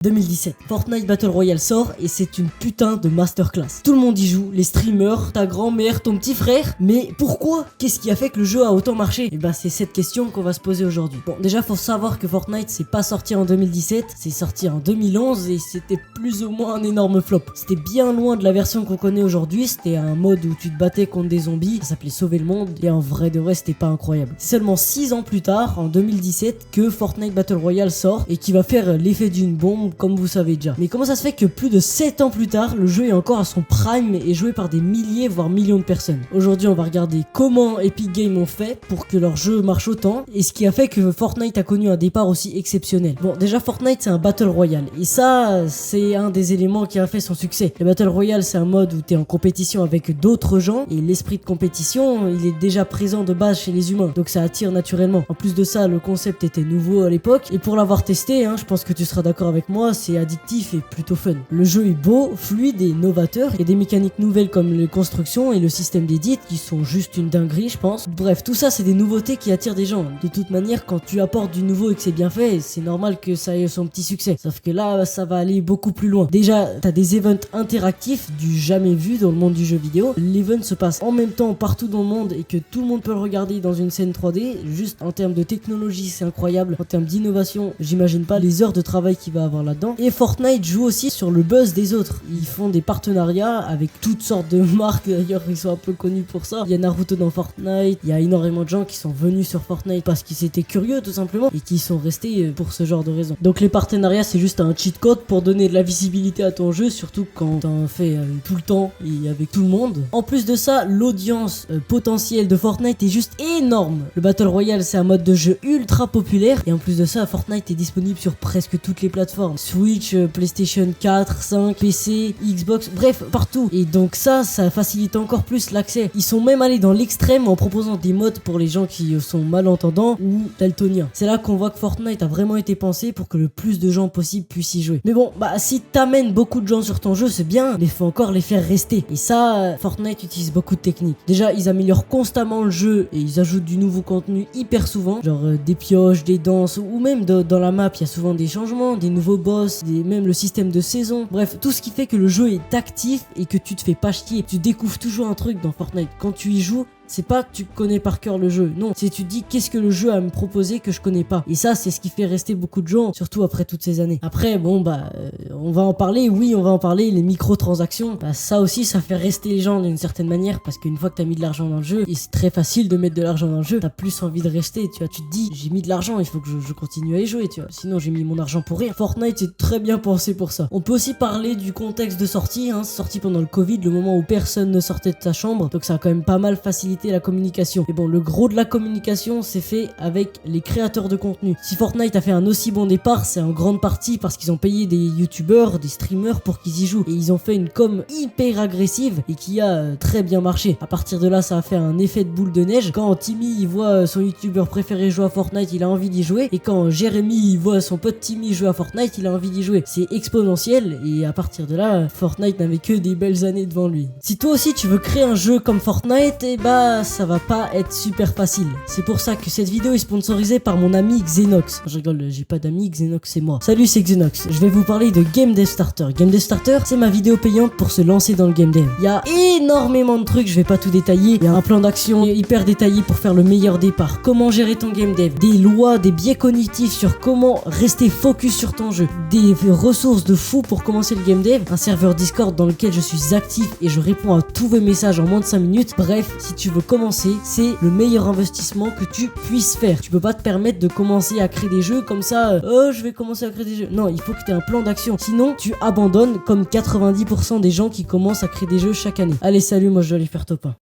2017, Fortnite Battle Royale sort et c'est une putain de masterclass. Tout le monde y joue, les streamers, ta grand-mère, ton petit frère. Mais pourquoi? Qu'est-ce qui a fait que le jeu a autant marché? Et bah c'est cette question qu'on va se poser aujourd'hui. Bon, déjà faut savoir que Fortnite c'est pas sorti en 2017, c'est sorti en 2011 et c'était plus ou moins un énorme flop. C'était bien loin de la version qu'on connaît aujourd'hui, c'était un mode où tu te battais contre des zombies, ça s'appelait Sauver le Monde et en vrai de vrai c'était pas incroyable. C'est seulement 6 ans plus tard, en 2017, que Fortnite Battle Royale sort et qui va faire l'effet d'une bombe comme vous savez déjà. Mais comment ça se fait que plus de 7 ans plus tard, le jeu est encore à son prime et joué par des milliers voire millions de personnes? Aujourd'hui on va regarder comment Epic Games ont fait pour que leur jeu marche autant et ce qui a fait que Fortnite a connu un départ aussi exceptionnel. Bon, déjà Fortnite c'est un Battle Royale et ça c'est un des éléments qui a fait son succès. Le Battle Royale c'est un mode où tu es en compétition avec d'autres gens et l'esprit de compétition il est déjà présent de base chez les humains, donc ça attire naturellement. En plus de ça, le concept était nouveau à l'époque et pour l'avoir testé, je pense que tu seras d'accord avec moi, c'est addictif et plutôt fun. Le jeu est beau, fluide et novateur. Il y a des mécaniques nouvelles comme les constructions et le système d'édit qui sont juste une dinguerie, je pense. Bref, tout ça c'est des nouveautés qui attirent des gens. De toute manière, quand tu apportes du nouveau et que c'est bien fait, c'est normal que ça ait son petit succès. Sauf que là, ça va aller beaucoup plus loin. Déjà, t'as des events interactifs du jamais vu dans le monde du jeu vidéo. L'event se passe en même temps partout dans le monde et que tout le monde peut le regarder dans une scène 3D. Juste en termes de technologie, c'est incroyable. En termes d'innovation, j'imagine pas les heures de travail qu'il va avoir là-dedans. Et Fortnite joue aussi sur le buzz des autres. Ils font des partenariats avec toutes sortes de marques, d'ailleurs ils sont un peu connus pour ça. Il y a Naruto dans Fortnite, il y a énormément de gens qui sont venus sur Fortnite parce qu'ils étaient curieux tout simplement et qui sont restés pour ce genre de raisons. Donc les partenariats c'est juste un cheat code pour donner de la visibilité à ton jeu, surtout quand t'en fais tout le temps et avec tout le monde. En plus de ça, l'audience potentielle de Fortnite est juste énorme. Le Battle Royale c'est un mode de jeu ultra populaire et en plus de ça, Fortnite est disponible sur presque toutes les plateformes. Switch, PlayStation 4, 5, PC, Xbox, bref, partout. Et donc ça facilite encore plus l'accès. Ils sont même allés dans l'extrême en proposant des modes pour les gens qui sont malentendants ou daltoniens. C'est là qu'on voit que Fortnite a vraiment été pensé pour que le plus de gens possible puissent y jouer. Mais bon, si t'amènes beaucoup de gens sur ton jeu, c'est bien, mais faut encore les faire rester. Et ça, Fortnite utilise beaucoup de techniques. Déjà, ils améliorent constamment le jeu et ils ajoutent du nouveau contenu hyper souvent, genre des pioches, des danses, ou même dans la map, il y a souvent des changements, des nouveaux boss, même le système de saison, bref, tout ce qui fait que le jeu est actif et que tu te fais pas chier. Tu découvres toujours un truc dans Fortnite. Quand tu y joues, c'est pas que tu connais par cœur le jeu, non, c'est tu te dis qu'est-ce que le jeu a à me proposer que je connais pas. Et ça, c'est ce qui fait rester beaucoup de gens, surtout après toutes ces années. Après, bon, on va en parler, oui, on va en parler, les microtransactions, ça aussi, ça fait rester les gens d'une certaine manière, parce qu'une fois que t'as mis de l'argent dans le jeu, et c'est très facile de mettre de l'argent dans le jeu, t'as plus envie de rester, tu vois, tu te dis, j'ai mis de l'argent, il faut que je continue à y jouer, tu vois, sinon j'ai mis mon argent pour rien. Fortnite est très bien pensé pour ça. On peut aussi parler du contexte de sortie, c'est sorti pendant le Covid, le moment où personne ne sortait de sa chambre, donc ça a quand même pas mal facilité la communication. Et bon, le gros de la communication c'est fait avec les créateurs de contenu. Si Fortnite a fait un aussi bon départ, c'est en grande partie parce qu'ils ont payé des youtubeurs, des streamers pour qu'ils y jouent. Et ils ont fait une com hyper agressive et qui a très bien marché. À partir de là, ça a fait un effet de boule de neige. Quand Timmy il voit son youtubeur préféré jouer à Fortnite, il a envie d'y jouer. Et quand Jérémy il voit son pote Timmy jouer à Fortnite, il a envie d'y jouer. C'est exponentiel et à partir de là, Fortnite n'avait que des belles années devant lui. Si toi aussi tu veux créer un jeu comme Fortnite, ça va pas être super facile. C'est pour ça que cette vidéo est sponsorisée par mon ami Xenox. Je rigole, j'ai pas d'amis, Xenox c'est moi. Salut, c'est Xenox. Je vais vous parler de Game Dev Starter. Game Dev Starter, c'est ma vidéo payante pour se lancer dans le game dev. Il y a énormément de trucs, je vais pas tout détailler. Il y a un plan d'action hyper détaillé pour faire le meilleur départ. Comment gérer ton game dev, des lois, des biais cognitifs sur comment rester focus sur ton jeu, des ressources de fou pour commencer le game dev, un serveur Discord dans lequel je suis actif et je réponds à tous vos messages en moins de 5 minutes. Bref, si tu veux commencer, c'est le meilleur investissement que tu puisses faire. Tu peux pas te permettre de commencer à créer des jeux comme ça, je vais commencer à créer des jeux. Non, il faut que tu aies un plan d'action. Sinon, tu abandonnes comme 90% des gens qui commencent à créer des jeux chaque année. Allez, salut, moi je dois aller faire top 1.